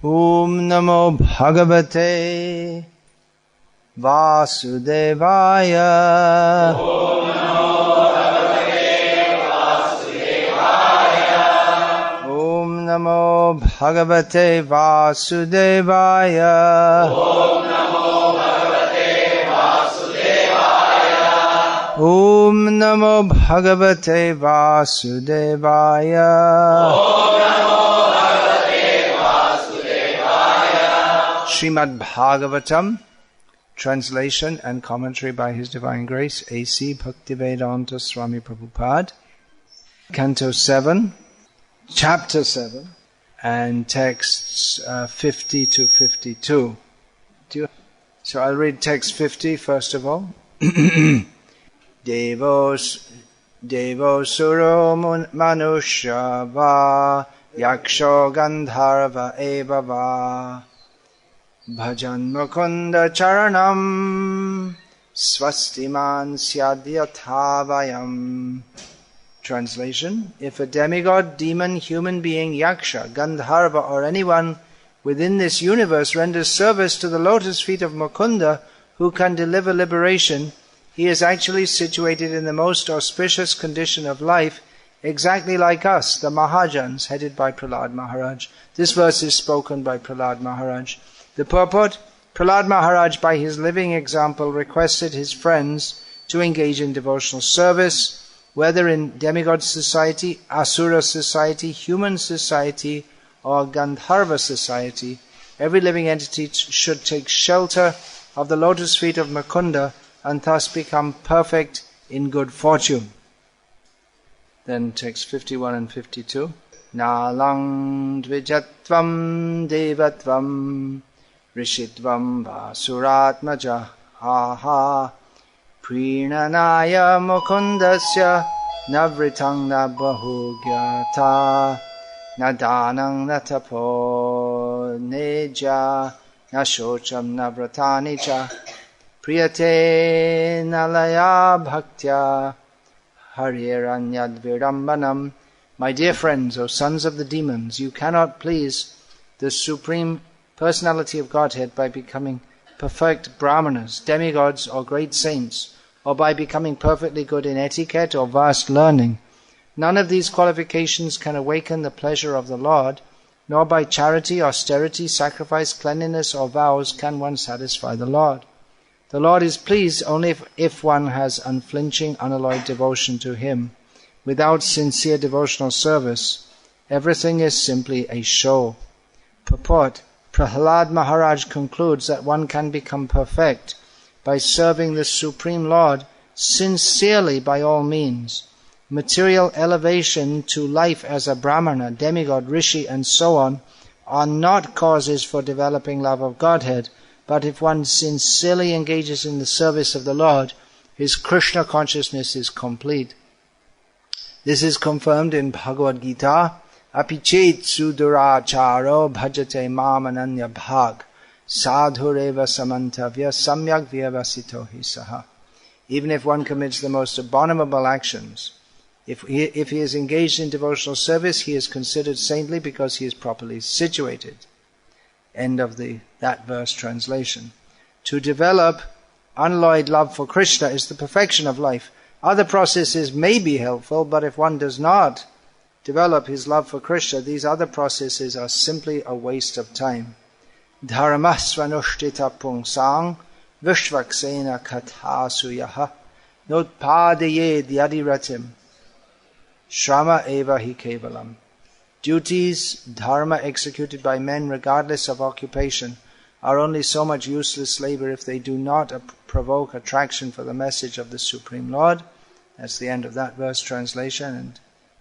Om Namo Bhagavate Vasudevaya. Om Namo Bhagavate Vasudevaya. Om Namo Bhagavate Vasudevaya. Om Namo Bhagavate Vasudevaya. Om Namo Bhagavate Vasudevaya. Srimad Bhagavatam, translation and commentary by His Divine Grace, A.C. Bhaktivedanta Swami Prabhupada, Canto 7, Chapter 7, and texts 50 to 52. So I'll read text 50 first of all. Devo suro manusha va yaksho gandharva eva va bhajan mukunda charanam swastiman syadhyathavayam. Translation: if a demigod, demon, human being, yaksha, gandharva, or anyone within this universe renders service to the lotus feet of Mukunda, who can deliver liberation, he is actually situated in the most auspicious condition of life, exactly like us, the Mahajans, headed by Prahlad Maharaj. This verse is spoken by Prahlad Maharaj. The purport: Prahlad Maharaj, by his living example, requested his friends to engage in devotional service, whether in demigod society, asura society, human society, or Gandharva society. Every living entity should take shelter of the lotus feet of Mukunda and thus become perfect in good fortune. Then text 51 and 52. Nalang dvijatvam devatvam rishitvam vasuratmaja aha prinanaya mukundasya navritang nabahugyata nadanang natapo neja nashocham navratani cha priyate nalaya bhaktya hariranyad virambanam. My dear friends, O sons of the demons, you cannot please the Supreme Personality of Godhead by becoming perfect brahmanas, demigods, or great saints, or by becoming perfectly good in etiquette or vast learning. None of these qualifications can awaken the pleasure of the Lord, nor by charity, austerity, sacrifice, cleanliness, or vows can one satisfy the Lord. The Lord is pleased only if one has unflinching, unalloyed devotion to Him. Without sincere devotional service, everything is simply a show. Purport: Prahlad Maharaj concludes that one can become perfect by serving the Supreme Lord sincerely by all means. Material elevation to life as a brahmana, demigod, rishi, and so on are not causes for developing love of Godhead, but if one sincerely engages in the service of the Lord, his Krishna consciousness is complete. This is confirmed in Bhagavad-gita. Apichet suduracharo bhajate mam ananya bhag sadhureva samantavya samyak vyavasito hi saha. Even if one commits the most abominable actions, if he is engaged in devotional service, he is considered saintly because he is properly situated. End of that verse translation. To develop unalloyed love for Krishna is the perfection of life. Other processes may be helpful, but if one does not develop his love for Krishna, these other processes are simply a waste of time. Dharmasvanushtita pungsang vishvaksena kathasuyaha notpadaye dyadiratim shrama eva hi kevalam. Duties, dharma executed by men regardless of occupation, are only so much useless labor if they do not provoke attraction for the message of the Supreme Lord. That's the end of that verse translation. And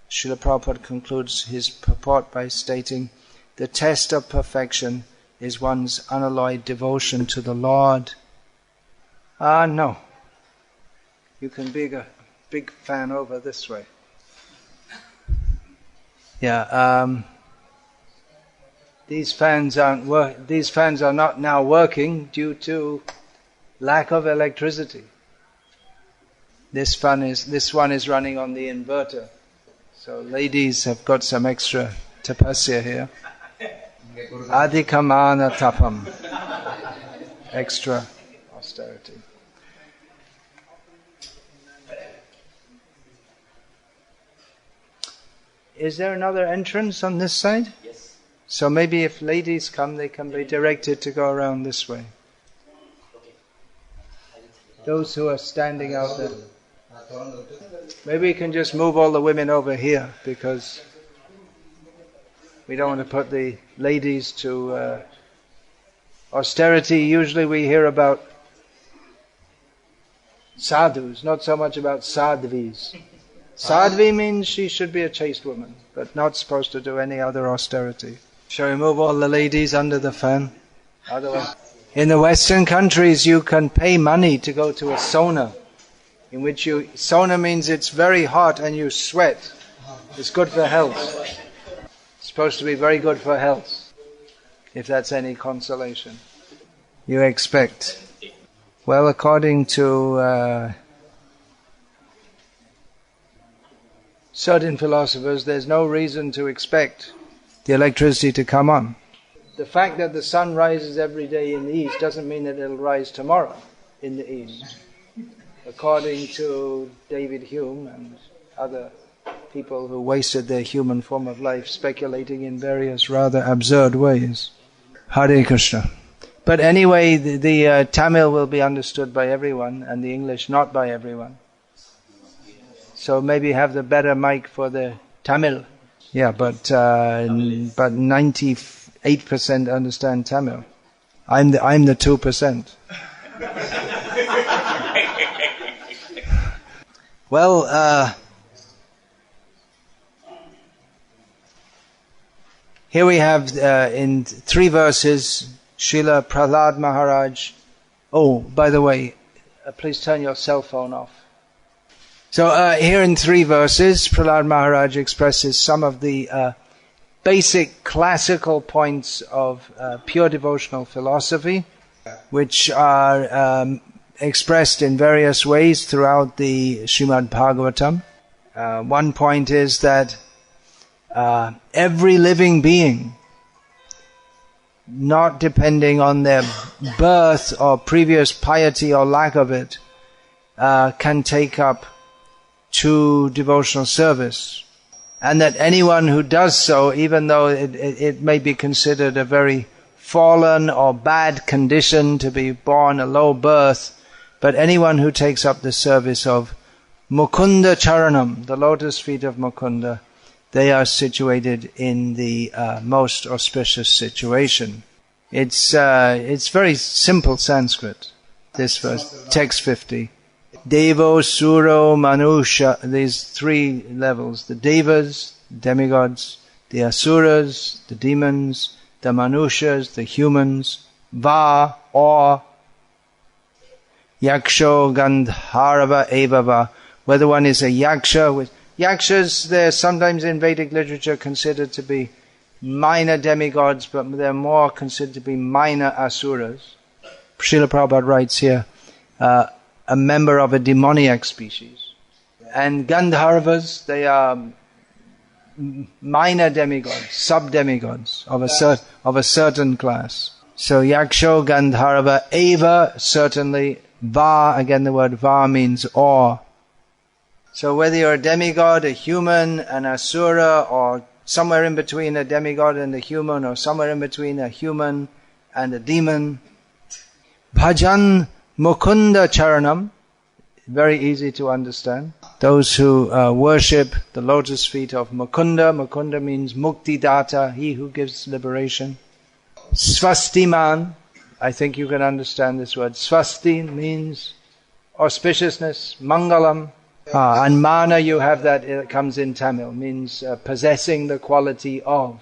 Srila Prabhupada concludes his purport by stating, the test of perfection is one's unalloyed devotion to the Lord. No. You can be a big fan over this way. Yeah, these fans are not now working due to lack of electricity. This one is running on the inverter. So ladies have got some extra tapasya here. Adhikamana tapam. Extra austerity. Is there another entrance on this side? Yes. So maybe if ladies come, they can be directed to go around this way. Those who are standing out there. Maybe we can just move all the women over here, because we don't want to put the ladies to austerity. Usually we hear about sadhus, not so much about sadhvis. Sadhvi means she should be a chaste woman, but not supposed to do any other austerity. Shall we move all the ladies under the fan? Otherwise, in the Western countries you can pay money to go to a sauna, in which sauna means it's very hot and you sweat. It's good for health. It's supposed to be very good for health, if that's any consolation. You expect. Well, according to certain philosophers, there's no reason to expect the electricity to come on. The fact that the sun rises every day in the east doesn't mean that it'll rise tomorrow in the east. According to David Hume and other people who wasted their human form of life speculating in various rather absurd ways. Hare Krishna. But anyway, the Tamil will be understood by everyone and the English not by everyone. So maybe have the better mic for the Tamil. Yeah, but 98% understand Tamil. I'm the 2%. Well, here we have in 3 verses, Srila Prahlad Maharaj. Oh, by the way, please turn your cell phone off. So here in 3 verses, Prahlad Maharaj expresses some of the basic classical points of pure devotional philosophy, which are expressed in various ways throughout the Srimad Bhagavatam. One point is that every living being, not depending on their birth or previous piety or lack of it, can take up to devotional service. And that anyone who does so, even though it may be considered a very fallen or bad condition to be born a low birth, but anyone who takes up the service of Mukunda Charanam, the lotus feet of Mukunda, they are situated in the most auspicious situation. It's very simple Sanskrit, this verse, text 50. Devo, Suro, Manusha, these 3 levels, the Devas, demigods, the Asuras, the demons, the Manushas, the humans, Va, or Yaksho, Gandharva, Evava, whether one is a Yaksha. Yakshas, they're sometimes in Vedic literature considered to be minor demigods, but they're more considered to be minor Asuras. Srila Prabhupada writes here, a member of a demoniac species. And Gandharvas, they are minor demigods, sub-demigods of a certain class. So Yaksho, Gandharva, Eva, certainly. Va, again the word Va means or. So whether you're a demigod, a human, an asura, or somewhere in between a demigod and a human, or somewhere in between a human and a demon, Bhajan Mukunda Charanam, very easy to understand. Those who worship the lotus feet of Mukunda. Mukunda means Mukti Data, he who gives liberation. Swastiman, I think you can understand this word. Swasti means auspiciousness, Mangalam. And Mana, you have that, it comes in Tamil, means possessing the quality of.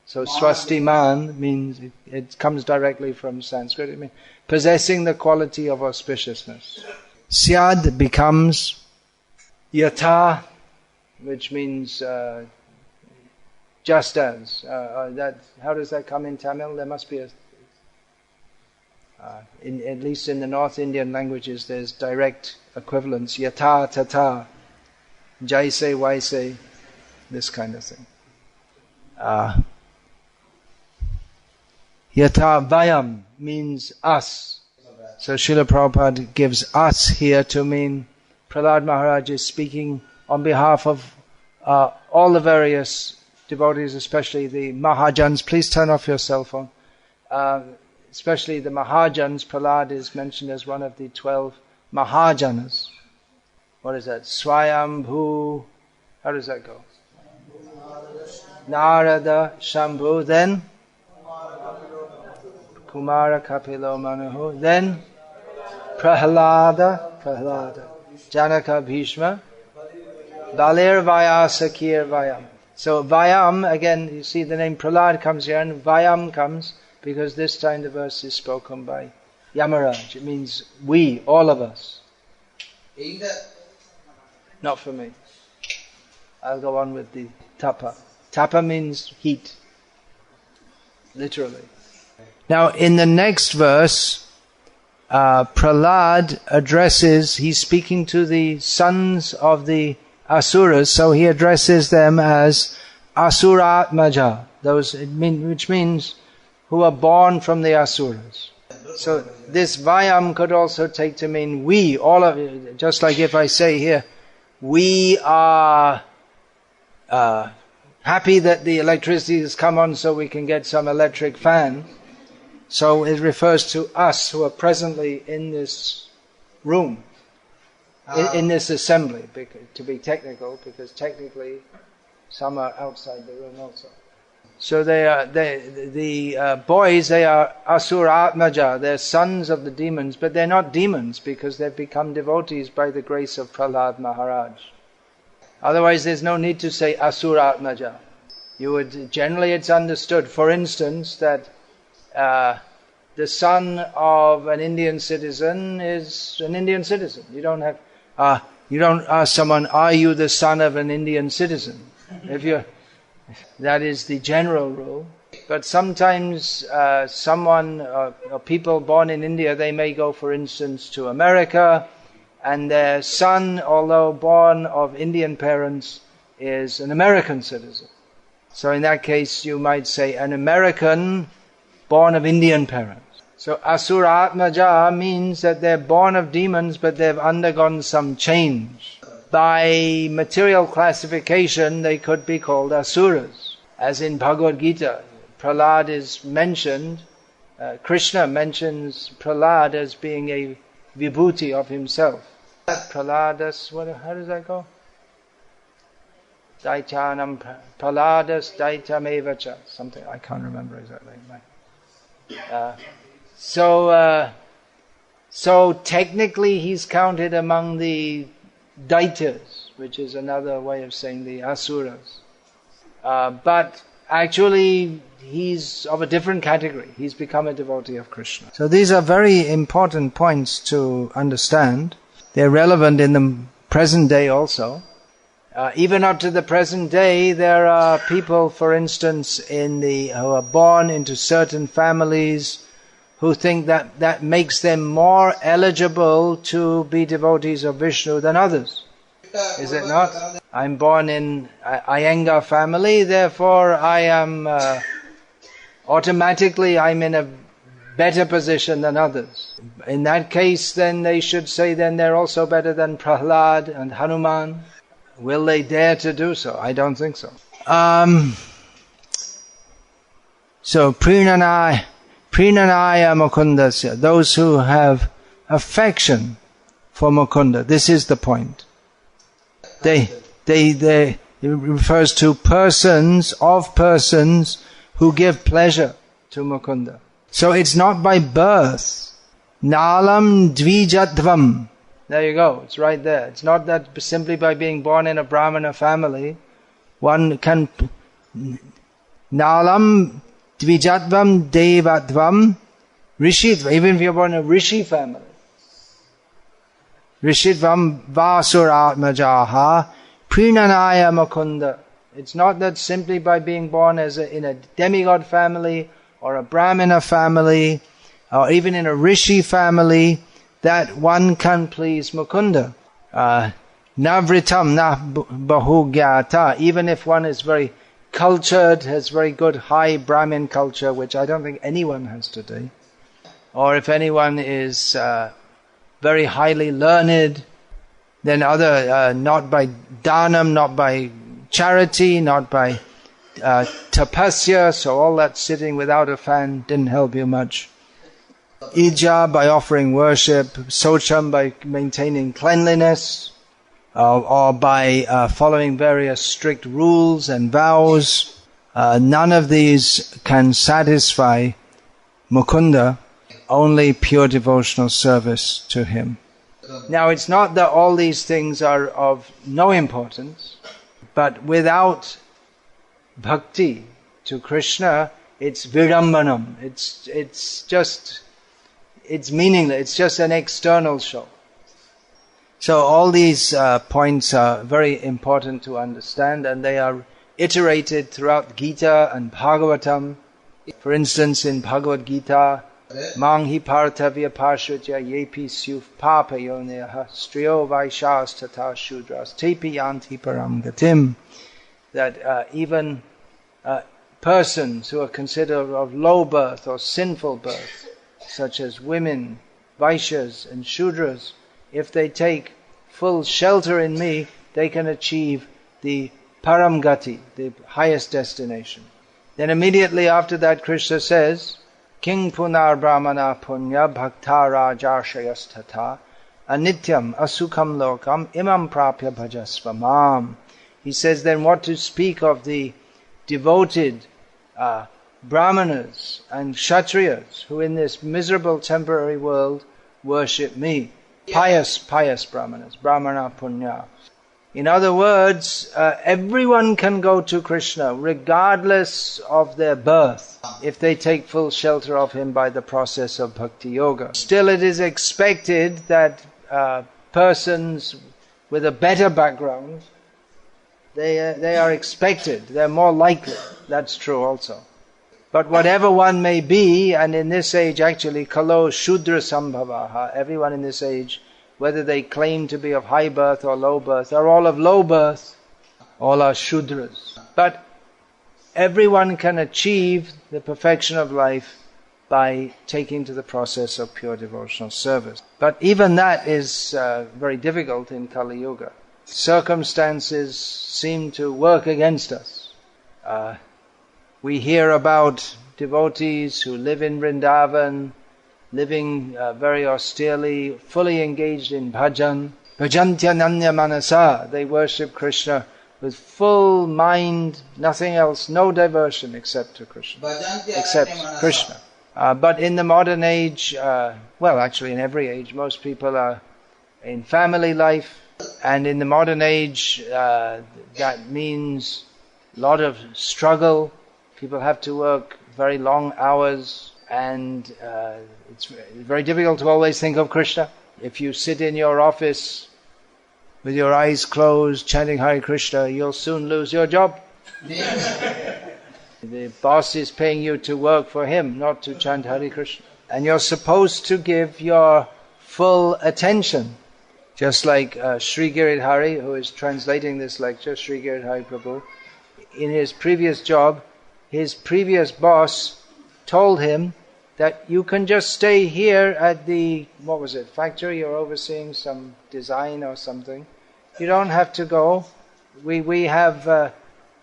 So Swastiman means, it comes directly from Sanskrit, it means possessing the quality of auspiciousness. Syad becomes Yatha, which means just as. How does that come in Tamil? There must be at least in the North Indian languages, there's direct equivalents. Yatha, tata, jaise, vaise, this kind of thing. Yata vayam means us. So Srila Prabhupada gives us here to mean Prahlad Maharaj is speaking on behalf of all the various devotees, especially the Mahajans. Please turn off your cell phone. Especially the Mahajans. Prahlad is mentioned as one of the 12 Mahajanas. What is that? Swayambhu. How does that go? Narada, Shambhu, then Kumara, Kapilo, Manahu, then Prahlada, Janaka, Bhishma, Balir, Vyasa, Kir, Vayam. So Vayam, again, you see the name Prahlad comes here, and Vayam comes because this time the verse is spoken by Yamaraj. It means we, all of us. Not for me. I'll go on with the tapa. Tapa means heat, literally. Now, in the next verse, Prahlad addresses, he's speaking to the sons of the Asuras, so he addresses them as Asuratmaja, which means who are born from the Asuras. So this Vayam could also take to mean we, all of it, just like if I say here, we are happy that the electricity has come on so we can get some electric fan. So it refers to us who are presently in this room, in this assembly, to be technical, because technically some are outside the room also. So the boys, they are Asura Atmaja, they're sons of the demons, but they're not demons because they've become devotees by the grace of Prahlad Maharaj. Otherwise, there's no need to say Asura Atmaja. Generally it's understood, for instance, that the son of an Indian citizen is an Indian citizen. You don't ask someone, are you the son of an Indian citizen? That is the general rule. But sometimes people born in India, they may go, for instance, to America, and their son, although born of Indian parents, is an American citizen. So in that case, you might say an American born of Indian parents. So Asura Atmaja means that they're born of demons, but they've undergone some change. By material classification, they could be called Asuras. As in Bhagavad-gita, Prahlad is mentioned, Krishna mentions Prahlad as being a vibhuti of himself. Prahladas, how does that go? Daityanam Prahladas Daitamevacha. Something, I can't remember exactly. So technically he's counted among the Daitas, which is another way of saying the Asuras. But actually he's of a different category. He's become a devotee of Krishna. So these are very important points to understand. They're relevant in the present day also. Even up to the present day, there are people, for instance, who are born into certain families who think that makes them more eligible to be devotees of Vishnu than others. Is it not? I'm born in Iyengar family, therefore I am automatically I'm in a better position than others. In that case, then they should say then they're also better than Prahlad and Hanuman. Will they dare to do so? I don't think so. So Prinanaya Mukundasya, those who have affection for Mukunda. This is the point. It refers to persons who give pleasure to Mukunda. So it's not by birth. Nalam dvijatvam. There you go, it's right there. It's not that simply by being born in a Brahmana family, one can... Nalam dvijatvam devatvam rishitvam. Even if you're born in a rishi family. Rishitvam vasuratmajaha prinanaya mukunda. It's not that simply by being born in a demigod family or a Brahmana family or even in a rishi family that one can please Mukunda. Navritam na bahugyata. Even if one is very cultured, has very good high Brahmin culture, which I don't think anyone has today. Or if anyone is very highly learned, then other, not by dhanam, not by charity, not by tapasya, so all that sitting without a fan didn't help you much. Ija by offering worship, socham by maintaining cleanliness, or by following various strict rules and vows. None of these can satisfy Mukunda, only pure devotional service to him. Now it's not that all these things are of no importance, but without bhakti to Krishna, it's virambanam. It's meaningless. It's just an external show. So all these points are very important to understand, and they are iterated throughout Gita and Bhagavatam. For instance, in Bhagavad-gita, Mang hi partavya parshritya yepi syuf papayoneha striyo vaishas tata shudras tepi yanti param gatim. That even persons who are considered of low birth or sinful birth, such as women, Vaishyas and Shudras, if they take full shelter in me, they can achieve the Paramgati, the highest destination. Then immediately after that Krishna says, King punar brahmana punya bhakta rajarshayas tata anityam asukam lokam imam prapya bhajasva mam. He says then what to speak of the devoted brahmanas and kshatriyas who in this miserable temporary world worship me. Pious brahmanas, brahmana punya. In other words, everyone can go to Krishna regardless of their birth if they take full shelter of him by the process of bhakti yoga. Still it is expected that persons with a better background, they are expected, they're more likely. That's true also. But whatever one may be, and in this age actually, kalo shudra sambhavaha, everyone in this age, whether they claim to be of high birth or low birth, are all of low birth, all are shudras. But everyone can achieve the perfection of life by taking to the process of pure devotional service. But even that is very difficult in Kali Yuga. Circumstances seem to work against us. We hear about devotees who live in Vrindavan, living very austerely, fully engaged in bhajan. Bhajantyananya manasa, they worship Krishna with full mind, nothing else, no diversion except to Krishna. Except Krishna. But in the modern age, well actually in every age, most people are in family life. And in the modern age, that means a lot of struggle. People have to work very long hours, and it's very difficult to always think of Krishna. If you sit in your office with your eyes closed, chanting Hare Krishna, you'll soon lose your job. The boss is paying you to work for him, not to chant Hare Krishna. And you're supposed to give your full attention. Just like Sri Giridhari, who is translating this lecture, Sri Giridhari Prabhu, in his previous job, his previous boss told him that you can just stay here at the, factory you're overseeing, some design or something. You don't have to go. We have,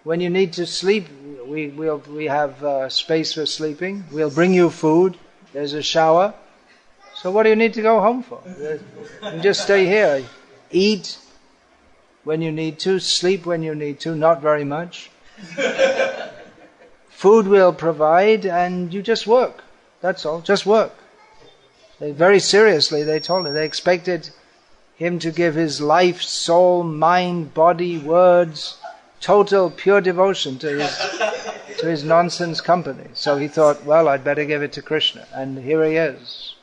when you need to sleep, we have space for sleeping. We'll bring you food. There's a shower. So what do you need to go home for? You just stay here. Eat when you need to, sleep when you need to, not very much. Food we'll provide, and you just work. That's all, just work. Very seriously, they told him. They expected him to give his life, soul, mind, body, words, total pure devotion to his nonsense company. So he thought, well, I'd better give it to Krishna. And here he is.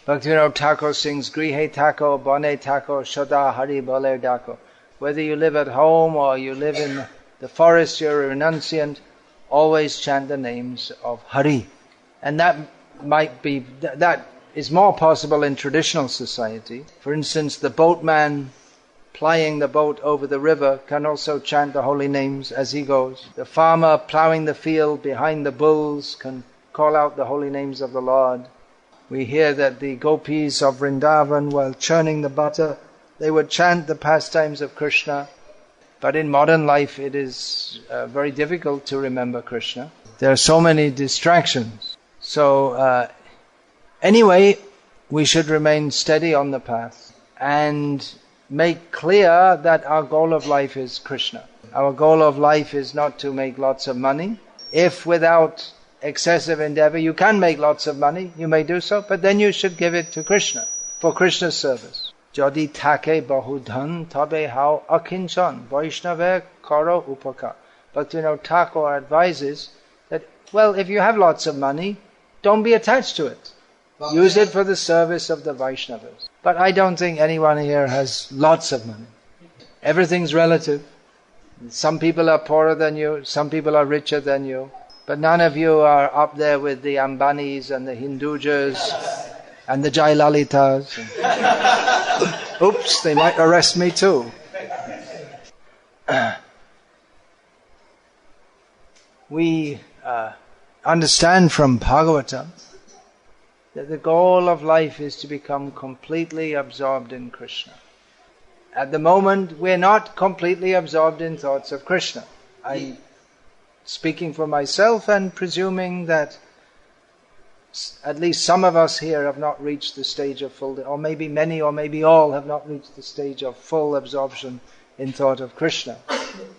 Bhaktivinoda Thakur sings, Grihe Thakur, Bone Thakur, Shoda Hari Bole Dako. Whether you live at home or you live in the forest, you're a renunciant, always chant the names of Hari. And that is more possible in traditional society. For instance, the boatman plying the boat over the river can also chant the holy names as he goes. The farmer plowing the field behind the bulls can call out the holy names of the Lord. We hear that the gopis of Vrindavan, while churning the butter, they would chant the pastimes of Krishna. But in modern life it is very difficult to remember Krishna. There are so many distractions. So anyway, we should remain steady on the path and make clear that our goal of life is Krishna. Our goal of life is not to make lots of money. If without excessive endeavor you can make lots of money, you may do so, but then you should give it to Krishna, for Krishna's service. Jodi take bahudhan tabe hao akinchan Vaishnava karo upaka. Bhaktivinoda Thakur advises that, well, if you have lots of money, don't be attached to it. Use it for the service of the Vaishnavas. But I don't think anyone here has lots of money. Everything's relative. Some people are poorer than you, some people are richer than you. But none of you are up there with the Ambanis and the Hindujas and the Jailalitas. Oops, they might arrest me too. We understand from Bhagavatam that the goal of life is to become completely absorbed in Krishna. At the moment, we're not completely absorbed in thoughts of Krishna. I'm speaking for myself and presuming that at least some of us here have not reached the stage of full, or maybe many or maybe all have not reached the stage of full absorption in thought of Krishna.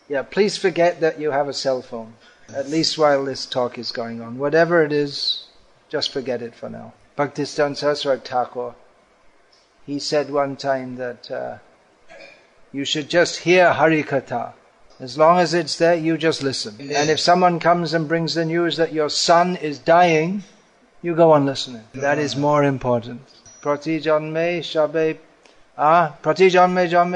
Yeah, please forget that you have a cell phone, at least while this talk is going on. Whatever it is, just forget it for now. Bhaktisiddhanta Saraswati Thakur, he said one time that you should just hear Harikatha. As long as it's there, you just listen. And if someone comes and brings the news that your son is dying, you go on listening. That is more important. Prati janme shabe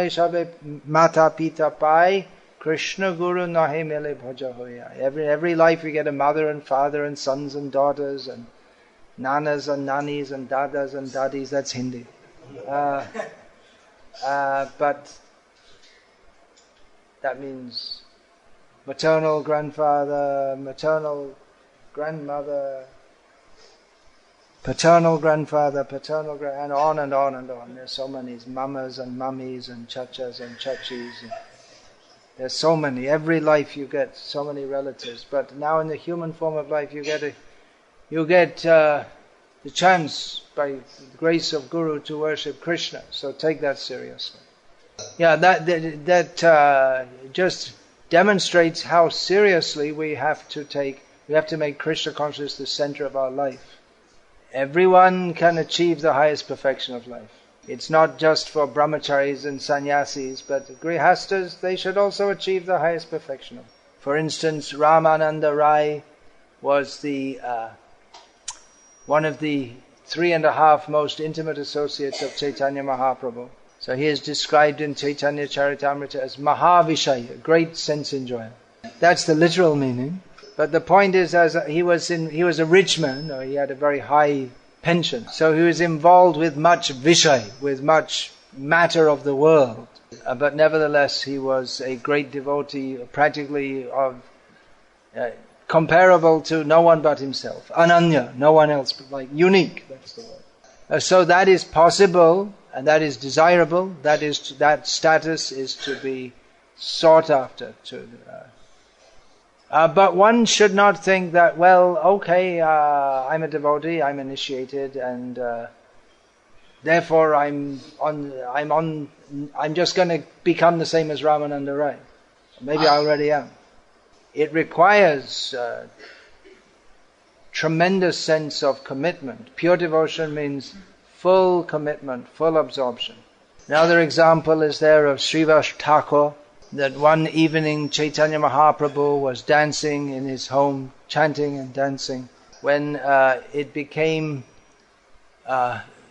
shabe mata pita pai Krishna Guru nahe mele bhaja hoya. Every life you get a mother and father and sons and daughters and nanas and nanis and dadas and dadis. That's Hindi. But that means maternal grandfather, maternal grandmother, paternal grandfather, and on and on and on. There's so many mamas and mummies and chachas and chachis. There's so many. Every life you get so many relatives. But now in the human form of life, you get the chance by the grace of Guru to worship Krishna. So take that seriously. Yeah, that just demonstrates how seriously we have to make Krishna consciousness the center of our life. Everyone can achieve the highest perfection of life. It's not just for brahmacharis and sannyasis, but grihastas, they should also achieve the highest perfection. For instance, Ramananda Rai was one of the 3.5 most intimate associates of Chaitanya Mahaprabhu. So he is described in Chaitanya Charitamrita as Mahavishaya, great sense enjoyer. That's the literal meaning. But the point is, as he was a rich man, or he had a very high pension. So he was involved with much vishay, with much matter of the world. But nevertheless, he was a great devotee, practically comparable to no one but himself. Ananya, no one else, but like unique, that's the word. So that is possible, and that is desirable. That status is to be sought after. But one should not think that, well, okay, I'm a devotee, I'm initiated, and therefore I'm just going to become the same as Ramananda Rai. Maybe I already am. It requires tremendous sense of commitment. Pure devotion means full commitment, full absorption. Another example is there of Srivas Thakur, that one evening Chaitanya Mahaprabhu was dancing in his home, chanting and dancing, when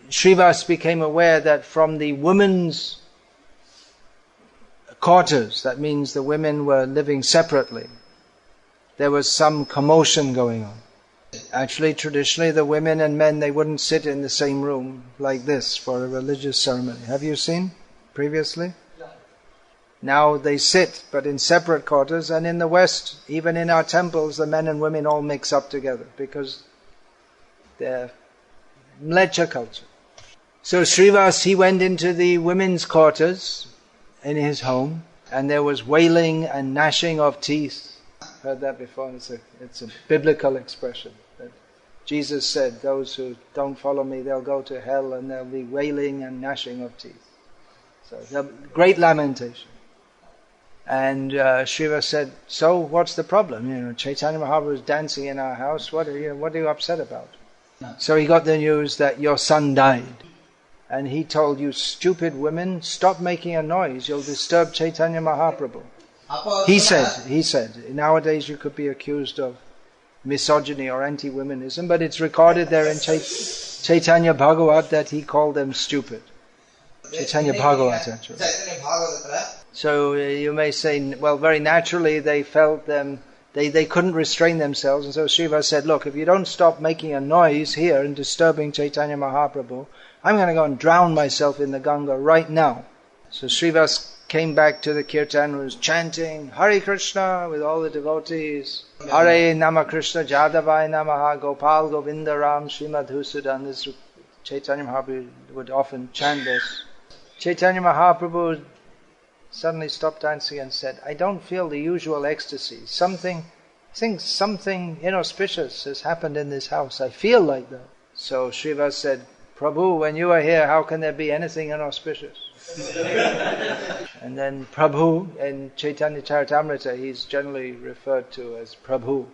Srivas became aware that from the women's quarters, that means the women were living separately, there was some commotion going on. Actually, traditionally, the women and men, they wouldn't sit in the same room like this for a religious ceremony. Have you seen previously? Now they sit, but in separate quarters, and in the West, even in our temples, the men and women all mix up together because they're mlecha culture. So Srivas, he went into the women's quarters in his home, and there was wailing and gnashing of teeth. Heard that before? It's a biblical expression. That Jesus said, those who don't follow me, they'll go to hell, and there'll be wailing and gnashing of teeth. So great lamentation. And Srivas said, so what's the problem? Chaitanya Mahaprabhu is dancing in our house. What are you upset about? So he got the news that your son died. And he told you, stupid women, stop making a noise. You'll disturb Chaitanya Mahaprabhu. He said, nowadays you could be accused of misogyny or anti-womenism, but it's recorded there in Chaitanya Bhagavat that he called them stupid. Chaitanya Bhagavat, actually. So you may say, well, very naturally they felt them, they couldn't restrain themselves, and so Shiva said, look, if you don't stop making a noise here and disturbing Chaitanya Mahaprabhu, I'm going to go and drown myself in the Ganga right now. So Srivas came back to the kirtan, was chanting Hare Krishna with all the devotees. Hare Nama Krishna Jadavai Namaha Gopal Govinda Ram Srimad Husudan. This Chaitanya Mahaprabhu would often chant this. Chaitanya Mahaprabhu suddenly stopped dancing and said, I don't feel the usual ecstasy. I think something inauspicious has happened in this house. I feel like that. So Srivas said, Prabhu, when you are here, how can there be anything inauspicious? And then Prabhu, in Chaitanya Charitamrita, he's generally referred to as Prabhu.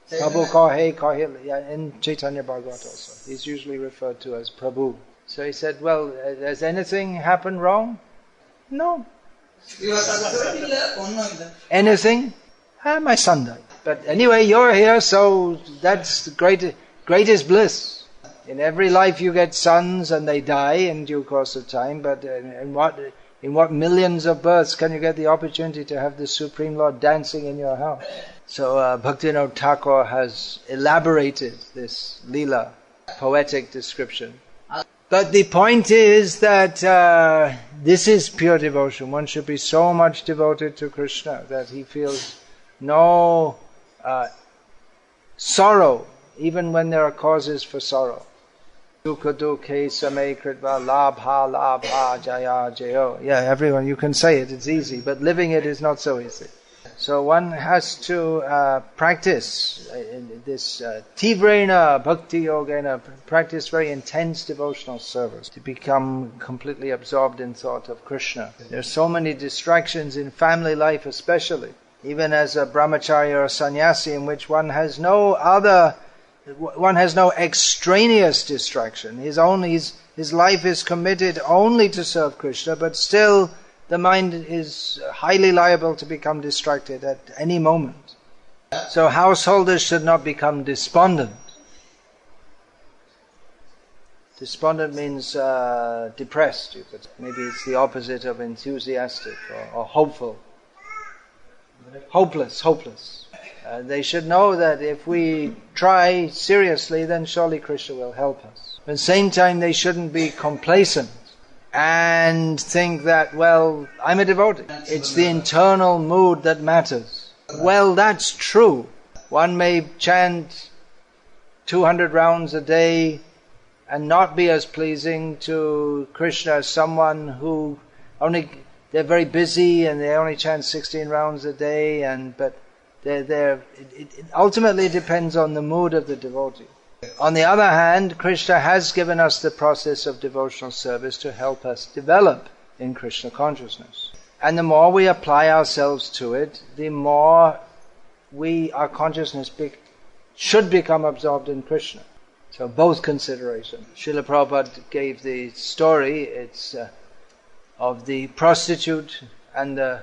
Prabhu Kahe, yeah, in Chaitanya Bhagavat also. He's usually referred to as Prabhu. So he said, well, has anything happened wrong? No. Anything? My son died. But anyway, you're here, so that's the greatest bliss. In every life you get sons and they die in due course of time, but in what millions of births can you get the opportunity to have the Supreme Lord dancing in your house? So Bhaktivinoda Thakur has elaborated this Leela, poetic description. But the point is that this is pure devotion. One should be so much devoted to Krishna that he feels no sorrow, even when there are causes for sorrow. Dukha dukhe same kritva labha labha jaya jayo. Yeah, everyone, you can say it, it's easy, but living it is not so easy. So one has to practice this tivrena bhakti yogena, practice very intense devotional service to become completely absorbed in thought of Krishna. There's so many distractions in family life especially, even as a brahmacharya or a sannyasi, in which one has no extraneous distraction. His life is committed only to serve Krishna, but still the mind is highly liable to become distracted at any moment. So householders should not become despondent. Despondent means depressed, you could say. Maybe it's the opposite of enthusiastic or hopeful. Hopeless. They should know that if we try seriously, then surely Krishna will help us. At the same time, they shouldn't be complacent and think that, well, I'm a devotee. It's the internal mood that matters. Well, that's true. One may chant 200 rounds a day and not be as pleasing to Krishna as someone who they're very busy and they only chant 16 rounds a day, but it ultimately depends on the mood of the devotee. On the other hand, Krishna has given us the process of devotional service to help us develop in Krishna consciousness. And the more we apply ourselves to it, the more our consciousness should become absorbed in Krishna. So both considerations. Srila Prabhupada gave the story, it's of the prostitute and the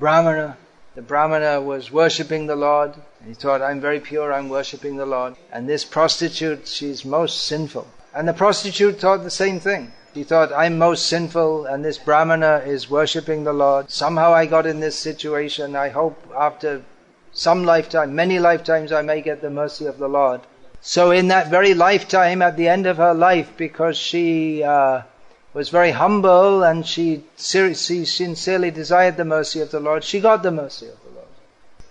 Brahmana. The Brahmana was worshipping the Lord. He thought, I'm very pure, I'm worshipping the Lord. And this prostitute, she's most sinful. And the prostitute thought the same thing. She thought, I'm most sinful and this Brahmana is worshipping the Lord. Somehow I got in this situation. I hope after some lifetime, many lifetimes, I may get the mercy of the Lord. So in that very lifetime, at the end of her life, because she was very humble and she sincerely desired the mercy of the Lord, she got the mercy of the Lord.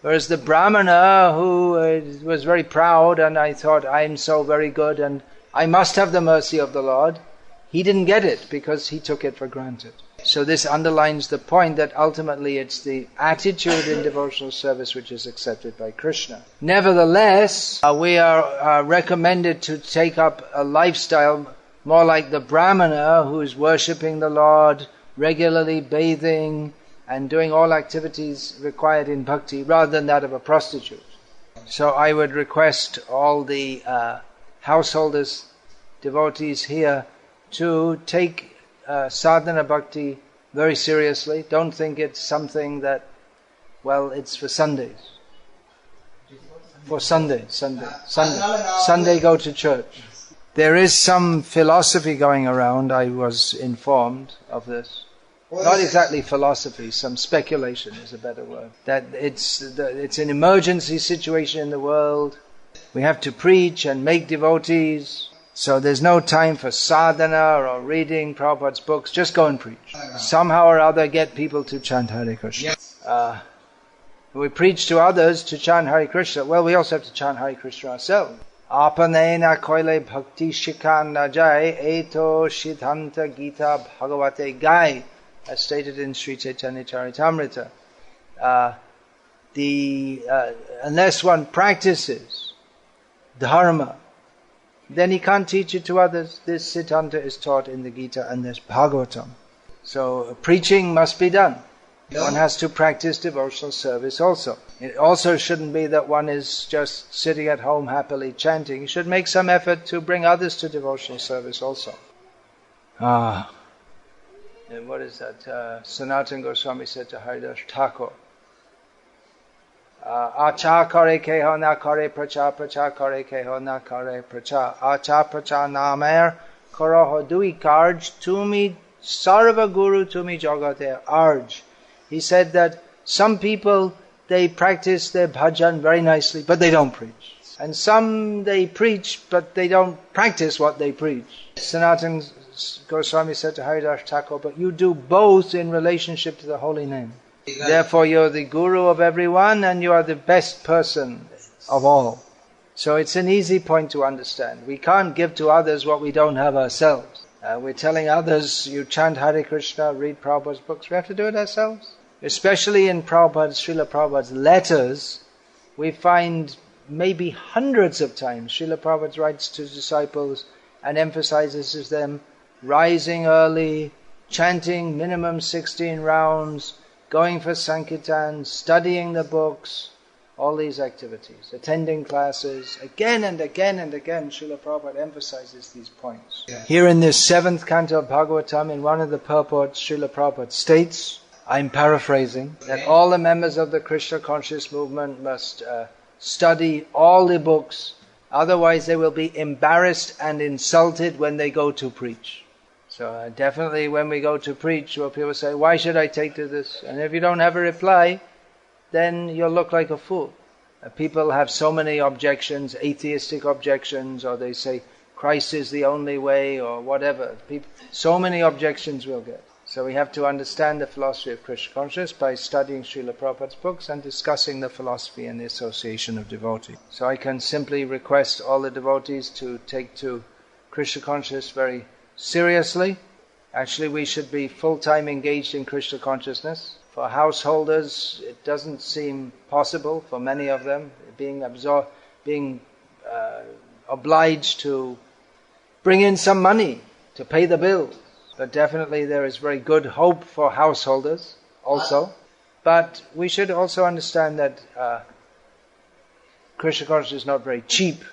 Whereas the Brahmana, who was very proud and I thought, I'm so very good and I must have the mercy of the Lord, he didn't get it because he took it for granted. So this underlines the point that ultimately it's the attitude in devotional service which is accepted by Krishna. Nevertheless, we are recommended to take up a lifestyle more like the Brahmana who is worshipping the Lord, regularly bathing and doing all activities required in bhakti rather than that of a prostitute. So I would request all the householders, devotees here to take sadhana bhakti very seriously. Don't think it's something that, well, it's for Sundays. For Sunday go to church. There is some philosophy going around, I was informed of this. Not exactly philosophy, some speculation is a better word. That it's an emergency situation in the world. We have to preach and make devotees. So there's no time for sadhana or reading Prabhupada's books. Just go and preach. Somehow or other get people to chant Hare Krishna. We preach to others to chant Hare Krishna. Well, we also have to chant Hare Krishna ourselves. Apanena koile bhakti shikan na jai eto siddhanta gita bhagavate gai, as stated in Sri Chaitanya Charitamrita. Unless one practices dharma, then he can't teach it to others. This Siddhanta is taught in the Gita and there's Bhagavatam. So preaching must be done. One has to practice devotional service also. It also shouldn't be that one is just sitting at home happily chanting. You should make some effort to bring others to devotional service also. And what is that? Sanatana Goswami said to Haridas Thakur, Acha kare keho na kare pracha, pracha kare keho na kare pracha. Acha pracha namer koroho dui karj, tumi sarva guru tumi jagate arj. He said that some people, they practice their bhajan very nicely, but they don't preach. And some, they preach, but they don't practice what they preach. Sanatana Goswami said to Haridas Thakur, but you do both in relationship to the holy name. Therefore you're the guru of everyone and you are the best person of all. So it's an easy point to understand. We can't give to others what we don't have ourselves. We're telling others, you chant Hare Krishna, read Prabhupada's books. We have to do it ourselves. Especially in Srila Prabhupada's letters, we find maybe hundreds of times Srila Prabhupada writes to disciples and emphasizes to them rising early, chanting minimum 16 rounds, going for Sankirtan, studying the books, all these activities, attending classes. Again and again and again, Srila Prabhupada emphasizes these points. Yeah. Here in this 7th canto of Bhagavatam, in one of the purports, Srila Prabhupada states, I'm paraphrasing, that all the members of the Krishna conscious movement must study all the books, otherwise they will be embarrassed and insulted when they go to preach. So definitely when we go to preach, well, people say, why should I take to this? And if you don't have a reply, then you'll look like a fool. People have so many objections, atheistic objections, or they say Christ is the only way, or whatever. So many objections we'll get. So we have to understand the philosophy of Krishna consciousness by studying Srila Prabhupada's books and discussing the philosophy and the association of devotees. So I can simply request all the devotees to take to Krishna consciousness very seriously. Actually, we should be full-time engaged in Krishna consciousness. For householders, it doesn't seem possible for many of them, being obliged to bring in some money to pay the bills. But definitely there is very good hope for householders also. But we should also understand that Krishna consciousness is not very cheap.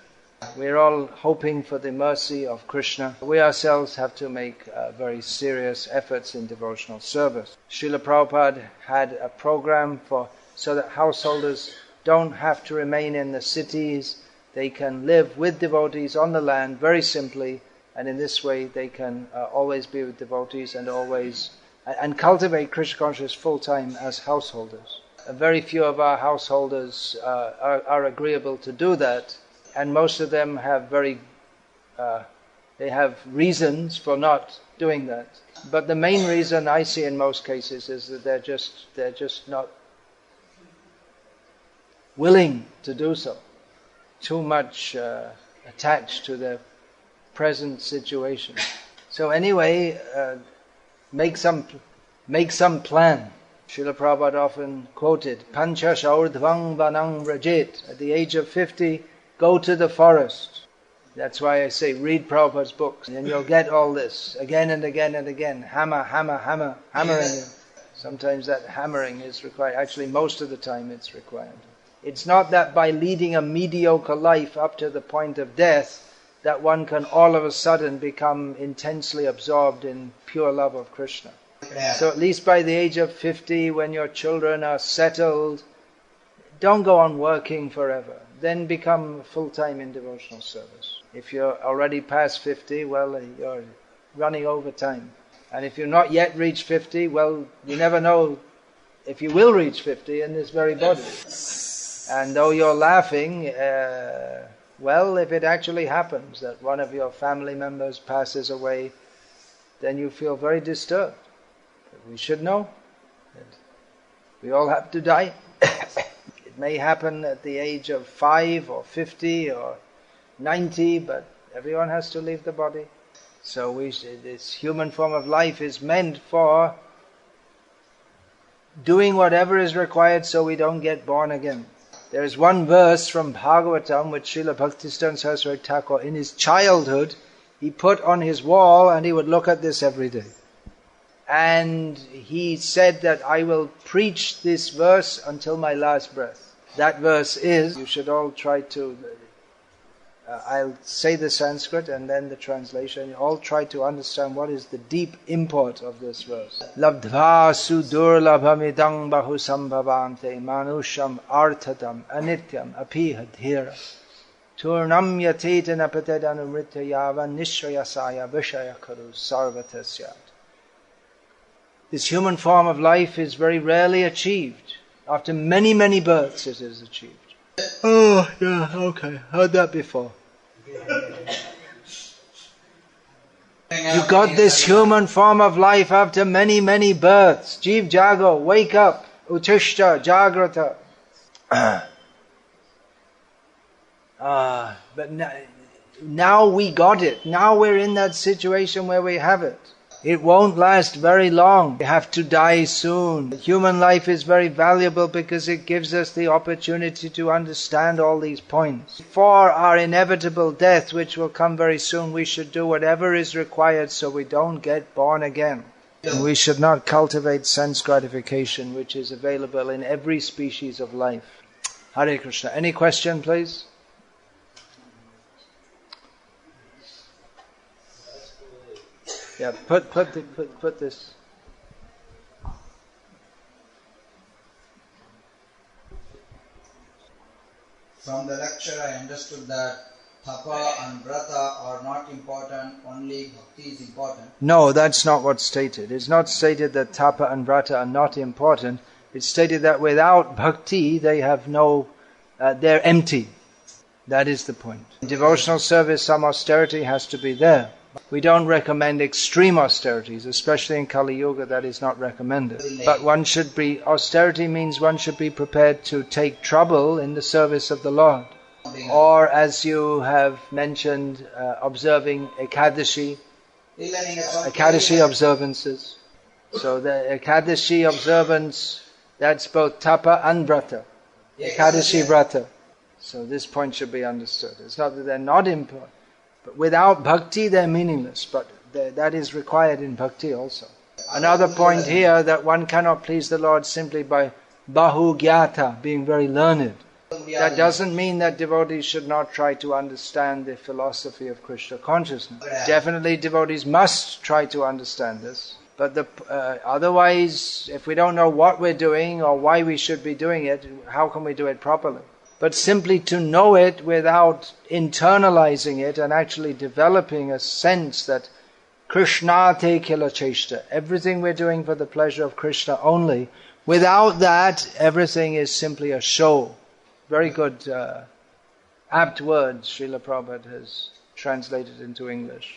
We're all hoping for the mercy of Krishna. We ourselves have to make very serious efforts in devotional service. Srila Prabhupada had a program so that householders don't have to remain in the cities. They can live with devotees on the land very simply, and in this way they can always be with devotees and cultivate Krishna consciousness full-time as householders. Very few of our householders are agreeable to do that. And most of them have they have reasons for not doing that. But the main reason I see in most cases is that they're just not willing to do so. Too much attached to their present situation. So anyway, make some plan. Srila Prabhupada often quoted, Panchash urdhvang vanang vrajet. At the age of 50, go to the forest. That's why I say read Prabhupada's books, and you'll get all this again and again and again. Hammering. Sometimes that hammering is required. Actually, most of the time it's required. It's not that by leading a mediocre life up to the point of death that one can all of a sudden become intensely absorbed in pure love of Krishna. So at least by the age of 50, when your children are settled, don't go on working forever. Then become full-time in devotional service. If you're already past 50, well, you're running over time. And if you've not yet reached 50, well, you never know if you will reach 50 in this very body. And though you're laughing, well, if it actually happens that one of your family members passes away, then you feel very disturbed. But we should know that we all have to die. It may happen at the age of 5 or 50 or 90, but everyone has to leave the body. So this human form of life is meant for doing whatever is required so we don't get born again. There is one verse from Bhagavatam which Srila Bhaktisiddhanta Saraswati Thakur, in his childhood, he put on his wall and he would look at this every day. And he said that I will preach this verse until my last breath. That verse is, you should all try to, I'll say the Sanskrit and then the translation. You all try to understand what is the deep import of this verse. Labdva sudurlabhamidang bahusambhavante manusham arthatam anityam apihadhira turnam yatetana patedanumritya yava nishrayasaya vishayakaru sarvatasyat. This human form of life is very rarely achieved. After many, many births it is achieved. Oh, yeah, okay. Heard that before. You got this human form of life after many, many births. Jeev Jago, wake up. Utishta, Jagrata. But now we got it. Now we're in that situation where we have it. It won't last very long. We have to die soon. Human life is very valuable because it gives us the opportunity to understand all these points. For our inevitable death, which will come very soon, we should do whatever is required so we don't get born again. And we should not cultivate sense gratification, which is available in every species of life. Hare Krishna. Any question, please? Yeah, put this. From the lecture I understood that tapa and vrata are not important, only bhakti is important. No, that's not what's stated. It's not stated that tapa and vrata are not important. It's stated that without bhakti they have they're empty. That is the point. In devotional service, some austerity has to be there. We don't recommend extreme austerities, especially in Kali Yuga, that is not recommended. But austerity means one should be prepared to take trouble in the service of the Lord. Or as you have mentioned, observing Ekadashi observances. So the Ekadashi observance, that's both tapa and vrata. Ekadashi vrata. So this point should be understood. It's not that they're not important. But without bhakti, they're meaningless. But that is required in bhakti also. Another point here, that one cannot please the Lord simply by bahu gyata, being very learned. That doesn't mean that devotees should not try to understand the philosophy of Krishna consciousness. Definitely devotees must try to understand this. But otherwise, if we don't know what we're doing or why we should be doing it, how can we do it properly? But simply to know it without internalizing it and actually developing a sense that Krishna te kila cheshta, everything we're doing for the pleasure of Krishna only, without that, everything is simply a show. Very good, apt words Srila Prabhupada has translated into English.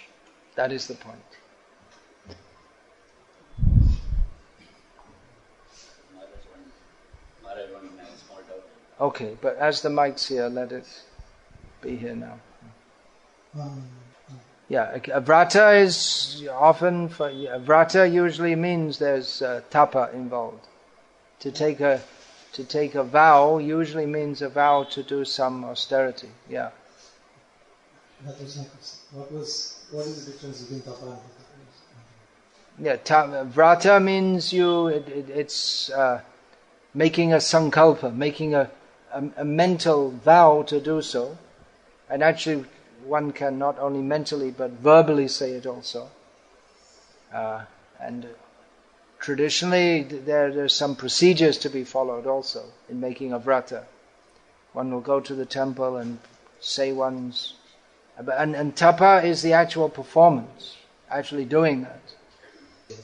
That is the point. Okay, but as the mic's here, let it be here now. Yeah, a vrata is often vrata usually means there's tapa involved. To take a vow usually means a vow to do some austerity. Yeah. That was my question. What is the difference between tapa and vrata? Yeah, vrata means it's making a sankalpa, making a mental vow to do so, and actually one can not only mentally but verbally say it also. And traditionally there's some procedures to be followed also in making a vrata. One will go to the temple and say one's... And tapa is the actual performance, actually doing that.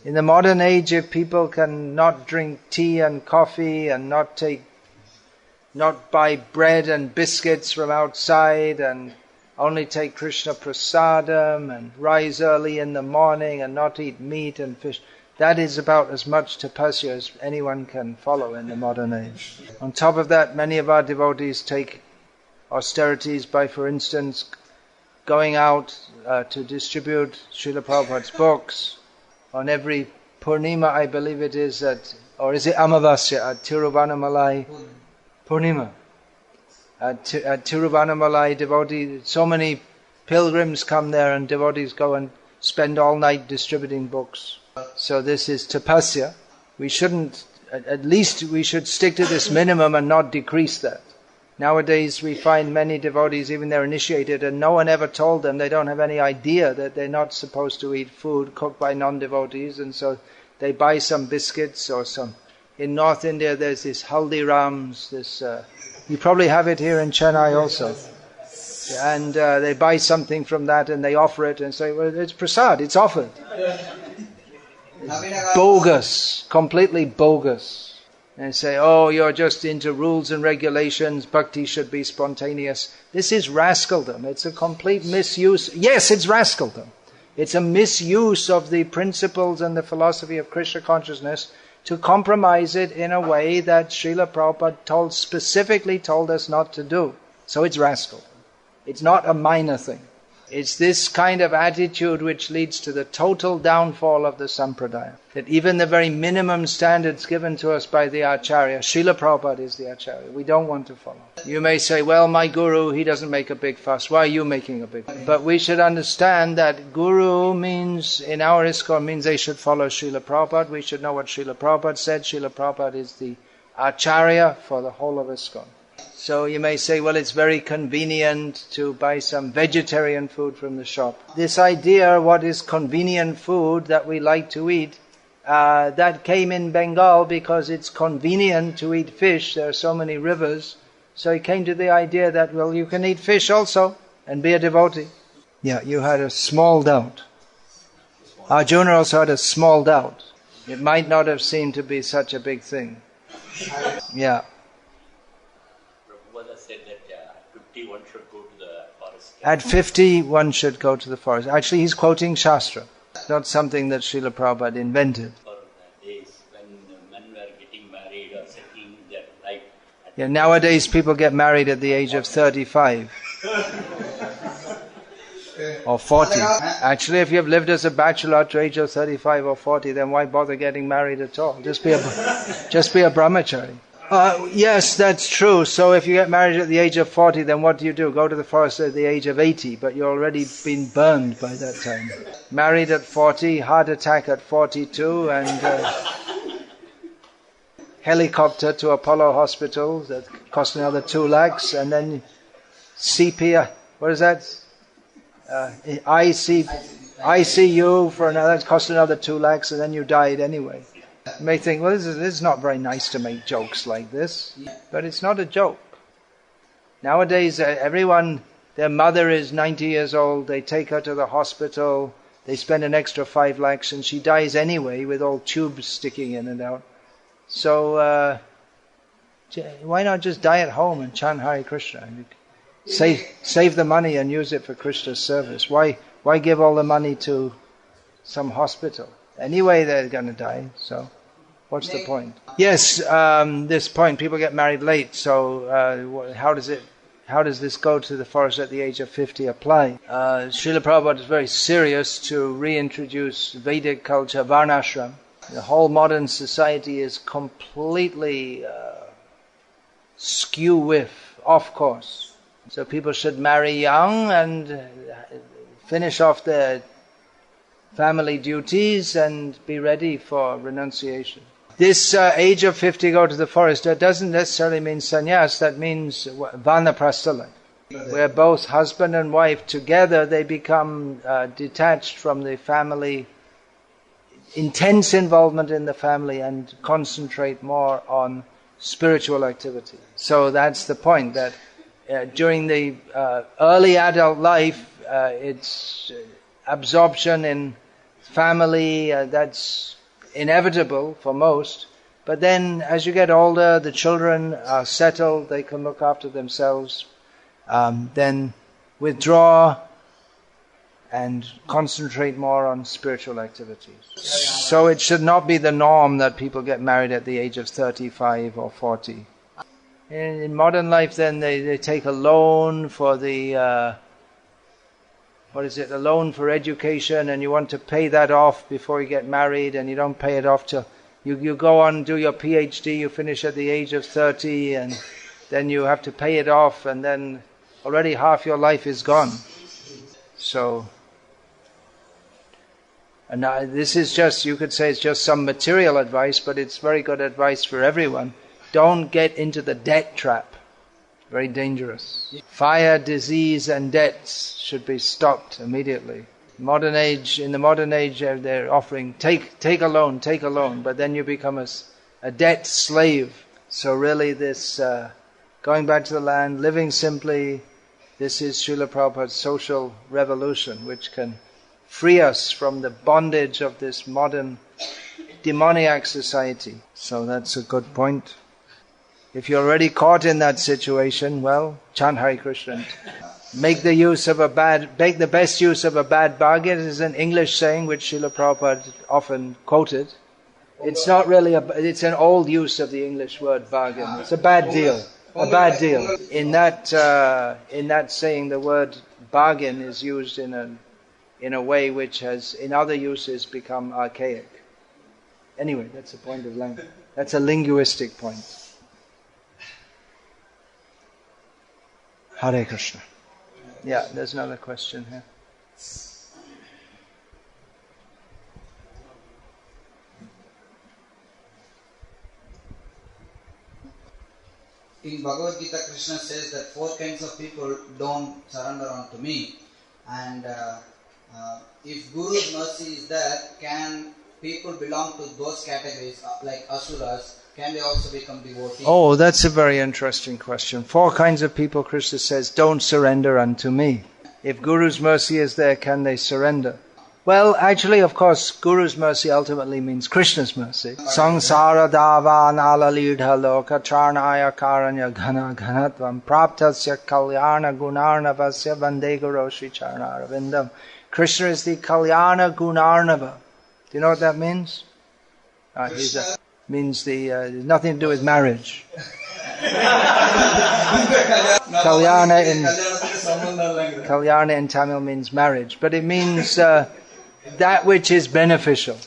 In the modern age, if people can not drink tea and coffee and not buy bread and biscuits from outside and only take Krishna prasadam and rise early in the morning and not eat meat and fish, that is about as much tapasya as anyone can follow in the modern age. On top of that, many of our devotees take austerities by, for instance, going out to distribute Srila Prabhupada's books. On every Purnima, I believe it is, or is it Amavasya, at Tiruvannamalai Purnima. At Tiruvannamalai, devotees, so many pilgrims come there and devotees go and spend all night distributing books. So this is tapasya. We shouldn't, at least we should stick to this minimum and not decrease that. Nowadays we find many devotees, even they're initiated, and no one ever told them, they don't have any idea that they're not supposed to eat food cooked by non-devotees, and so they buy some biscuits or some... In North India there's this Haldirams, you probably have it here in Chennai also. And they buy something from that and they offer it and say, well, it's prasad, it's offered. Bogus, completely bogus. And say, oh, you're just into rules and regulations, bhakti should be spontaneous. This is rascaldom. It's a complete misuse. Yes, it's rascaldom. It's a misuse of the principles and the philosophy of Krishna consciousness to compromise it in a way that Srila Prabhupada specifically told us not to do. So it's rascaldom. It's not a minor thing. It's this kind of attitude which leads to the total downfall of the sampradaya. That even the very minimum standards given to us by the Acharya, Srila Prabhupada is the Acharya, we don't want to follow. You may say, well, my guru, he doesn't make a big fuss. Why are you making a big fuss? But we should understand that guru means, in our ISKCON, means they should follow Srila Prabhupada. We should know what Srila Prabhupada said. Srila Prabhupada is the Acharya for the whole of ISKCON. So you may say, well, it's very convenient to buy some vegetarian food from the shop. This idea, what is convenient food that we like to eat, that came in Bengal because it's convenient to eat fish. There are so many rivers. So it came to the idea that, well, you can eat fish also and be a devotee. Yeah, you had a small doubt. Arjuna also had a small doubt. It might not have seemed to be such a big thing. Yeah. One should go to the forest. At 50, one should go to the forest. Actually, he's quoting Shastra. It's not something that Srila Prabhupada invented. For the days when men were getting married or settling their life. Yeah, nowadays people get married at the age of 35. Or 40. Actually, if you have lived as a bachelor to age of 35 or 40, then why bother getting married at all? Just be a brahmachari. Yes, that's true. So if you get married at the age of 40, then what do? Go to the forest at the age of 80, but you're already been burned by that time. Married at 40, heart attack at 42, and helicopter to Apollo Hospital that cost another 2 lakhs, and then CP, what is that? ICU for another, that cost another 2 lakhs, and then you died anyway. You may think, well, this is not very nice to make jokes like this. But it's not a joke. Nowadays, everyone, their mother is 90 years old, they take her to the hospital, they spend an extra 5 lakhs, and she dies anyway with all tubes sticking in and out. So, why not just die at home and chant Hare Krishna? Save the money and use it for Krishna's service. Why give all the money to some hospital? Anyway, they're going to die, so What's the point? Yes, this point, people get married late, so how does this go to the forest at the age of 50 apply? Srila Prabhupada is very serious to reintroduce Vedic culture, Varnashram. The whole modern society is completely skew with, off course. So people should marry young and finish off their family duties and be ready for renunciation. This age of 50 go to the forest, that doesn't necessarily mean sannyas, that means vanaprastha life, where both husband and wife together, they become detached from the family, intense involvement in the family, and concentrate more on spiritual activity. So that's the point, that during the early adult life, it's absorption in family, that's inevitable for most. But then as you get older, the children are settled, they can look after themselves, then withdraw and concentrate more on spiritual activities. So it should not be the norm that people get married at the age of 35 or 40. In modern life then they take a loan for the, a loan for education, and you want to pay that off before you get married, and you don't pay it off till you go on, do your PhD, you finish at the age of 30, and then you have to pay it off, and then already half your life is gone. So, and this is just, you could say it's just some material advice, but it's very good advice for everyone. Don't get into the debt trap. Very dangerous. Fire, disease and debts should be stopped immediately. In the modern age, they're offering, take a loan, but then you become a debt slave. So really this, going back to the land, living simply, this is Srila Prabhupada's social revolution, which can free us from the bondage of this modern demoniac society. So that's a good point. If you're already caught in that situation, well, chant Hare Krishna. Make the best use of a bad bargain is an English saying which Srila Prabhupada often quoted. It's not really it's an old use of the English word bargain. It's a bad deal. A bad deal. In that saying, the word bargain is used in a way which has, in other uses, become archaic. Anyway, that's a point of language. That's a linguistic point. Hare Krishna. Yeah, there's another question here. In Bhagavad-gita, Krishna says that 4 kinds of people don't surrender unto me. And if Guru's mercy is there, can people belong to those categories like Asuras? Can they also become devotees? Oh, that's a very interesting question. 4 kinds of people, Krishna says, don't surrender unto me. If Guru's mercy is there, can they surrender? Well, actually, of course, Guru's mercy ultimately means Krishna's mercy. Sangsara dava nalalidha loka charnaya karanya ghana ghanatvam praptasya kalyana gunarnavasya vande guru shri charnaravindam. Krishna is the kalyana gunarnava. Do you know what that means? Means nothing to do with marriage. Kalyana in Tamil means marriage, but it means that which is beneficial.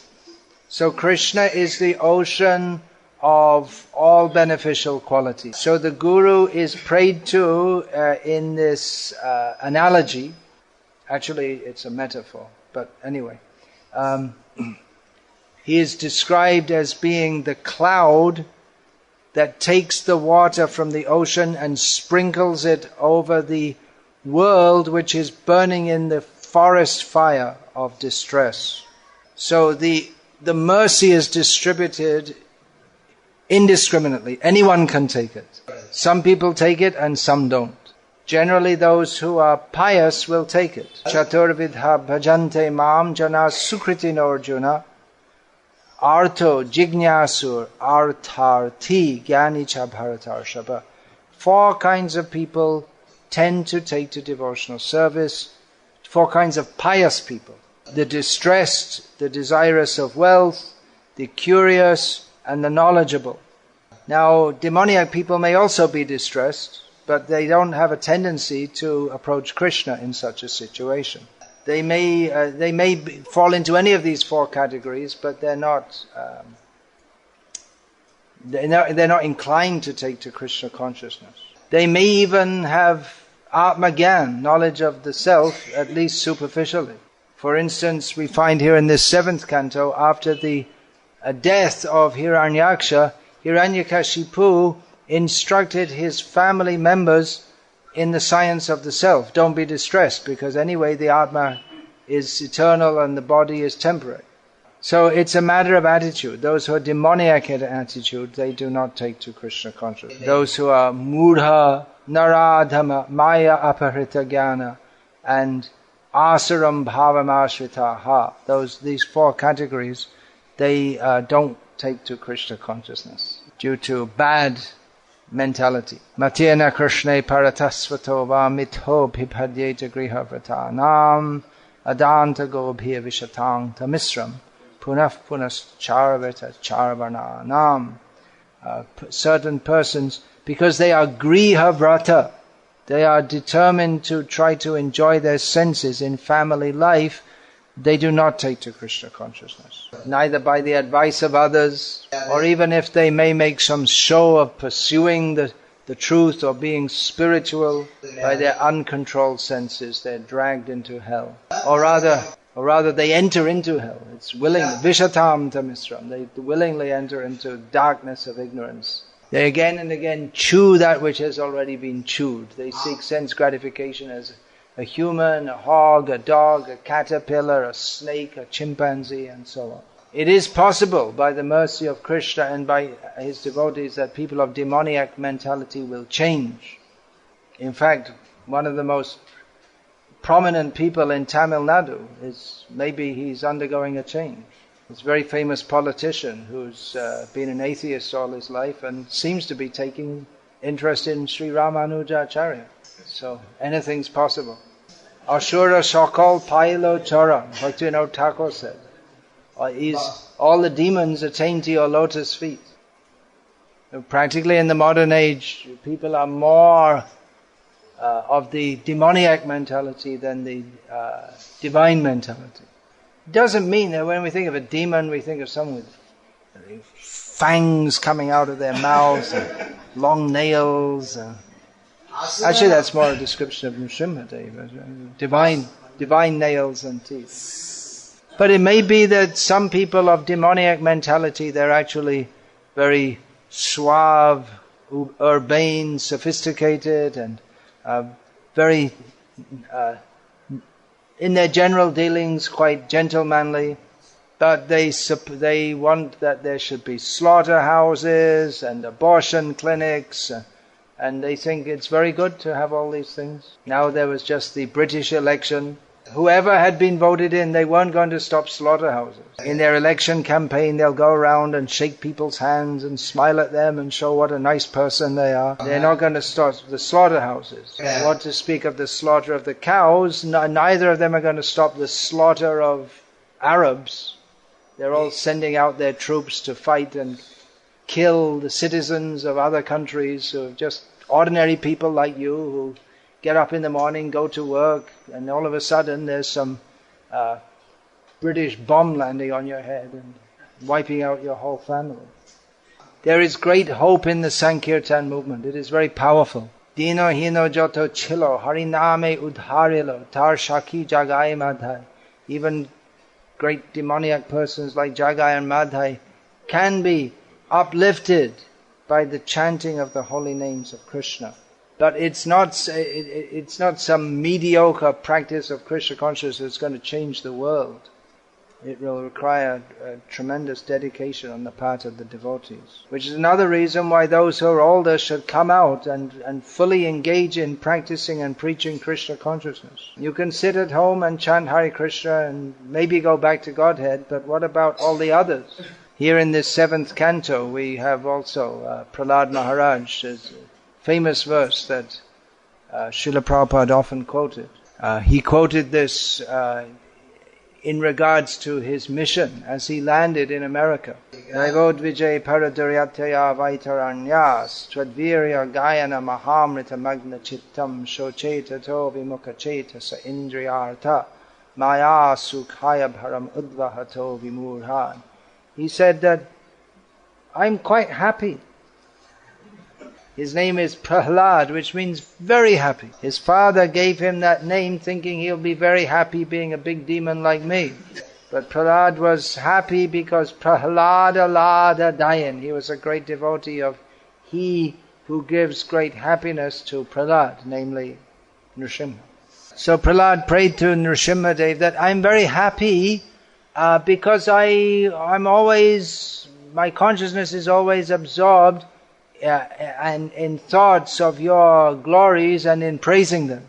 So Krishna is the ocean of all beneficial qualities. So the Guru is prayed to in this analogy. Actually, it's a metaphor, but anyway. He is described as being the cloud that takes the water from the ocean and sprinkles it over the world which is burning in the forest fire of distress. So the mercy is distributed indiscriminately. Anyone can take it. Some people take it and some don't. Generally those who are pious will take it. Chaturvidha bhajante mam jana sukritino arjuna arto jignasur artharthi gyanicha bharatarshava. 4 kinds of people tend to take to devotional service. 4 kinds of pious people. The distressed, the desirous of wealth, the curious, and the knowledgeable. Now, demoniac people may also be distressed, but they don't have a tendency to approach Krishna in such a situation. They may fall into any of these four categories, but they're not inclined to take to Krishna consciousness. They may even have Atma Gyan, knowledge of the self, at least superficially. For instance, we find here in this 7th canto, after the death of Hiranyaksha, Hiranyakashipu instructed his family members in the science of the self. Don't be distressed, because anyway the Atma is eternal and the body is temporary. So it's a matter of attitude. Those who are demoniac in attitude, they do not take to Krishna consciousness. Those who are mudha, naradhama, maya aparita jnana, and asaram bhavam ashritaha, these four categories, they don't take to Krishna consciousness due to bad mentality. Matyena krishne paratasvato va mitho bhipadyeta griha vratanam adanta gobhya vishatang tamisram punaf punas charvata charvananam. Certain persons, because they are griha vrata, they are determined to try to enjoy their senses in family life, they do not take to Krishna consciousness. Neither by the advice of others, or even if they may make some show of pursuing the truth or being spiritual, by their uncontrolled senses, they're dragged into hell. Or rather they enter into hell. It's willing, vishatam tamisram. They willingly enter into darkness of ignorance. They again and again chew that which has already been chewed. They seek sense gratification as a human, a hog, a dog, a caterpillar, a snake, a chimpanzee, and so on. It is possible, by the mercy of Krishna and by his devotees, that people of demoniac mentality will change. In fact, one of the most prominent people in Tamil Nadu he's undergoing a change. It's a very famous politician who's been an atheist all his life and seems to be taking interest in Sri Ramanujacharya. So anything's possible. Ashura Shakal Pailo Chara, Bhakti Thakur said. All the demons attain to your lotus feet. Practically in the modern age, people are more of the demoniac mentality than the divine mentality. It doesn't mean that when we think of a demon, we think of someone with fangs coming out of their mouths, and long nails. Actually, that's more a description of Nrsimha, divine nails and teeth. But it may be that some people of demoniac mentality, they're actually very suave, urbane, sophisticated, and very, in their general dealings, quite gentlemanly. But they want that there should be slaughterhouses and abortion clinics, and they think it's very good to have all these things. Now there was just the British election. Whoever had been voted in, they weren't going to stop slaughterhouses. In their election campaign, they'll go around and shake people's hands and smile at them and show what a nice person they are. They're not going to stop the slaughterhouses. What to speak of the slaughter of the cows, neither of them are going to stop the slaughter of Arabs. They're all sending out their troops to fight and kill the citizens of other countries who are just ordinary people like you who get up in the morning, go to work, and all of a sudden there's some British bomb landing on your head and wiping out your whole family. There is great hope in the Sankirtan movement. It is very powerful. Dino hino joto chilo, hariname udharilo, tar shaki jagai madhai. Even great demoniac persons like Jagai and Madhai can be uplifted by the chanting of the holy names of Krishna. But it's not some mediocre practice of Krishna consciousness that's going to change the world. It will require a tremendous dedication on the part of the devotees. Which is another reason why those who are older should come out and fully engage in practicing and preaching Krishna consciousness. You can sit at home and chant Hare Krishna and maybe go back to Godhead, but what about all the others? Here in this 7th canto we have also Prahlad Maharaj's famous verse that Srila Prabhupada often quoted. He quoted this in regards to his mission as he landed in America. Daivod Vijay Paradaryataya Vaitaranyas Twadvirya Gayana Mahamrita Magna Chittam Shocheta To Vimukacheta Sa Indriyartha Maya Sukhaya Bharam Udvahato Vimurhan. He said that I'm quite happy. His name is Prahlad, which means very happy. His father gave him that name thinking he'll be very happy being a big demon like me. But Prahlad was happy because Prahlada Lada Dayan. He was a great devotee of he who gives great happiness to Prahlad, namely Nrsimha. So Prahlad prayed to Nrsimhadev that I'm very happy because I'm always, my consciousness is always absorbed and in thoughts of your glories and in praising them.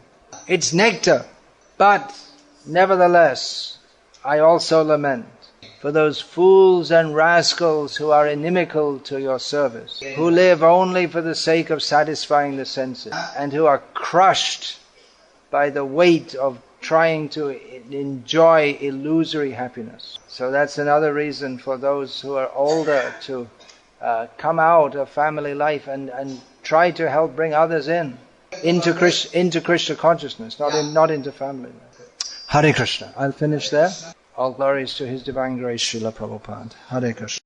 It's nectar, but nevertheless, I also lament for those fools and rascals who are inimical to your service, who live only for the sake of satisfying the senses, and who are crushed by the weight of trying to enjoy illusory happiness. So that's another reason for those who are older to come out of family life and try to help bring others into Krishna consciousness, not into family life. Hare Krishna. I'll finish there. All glories to His Divine Grace, Srila Prabhupada. Hare Krishna.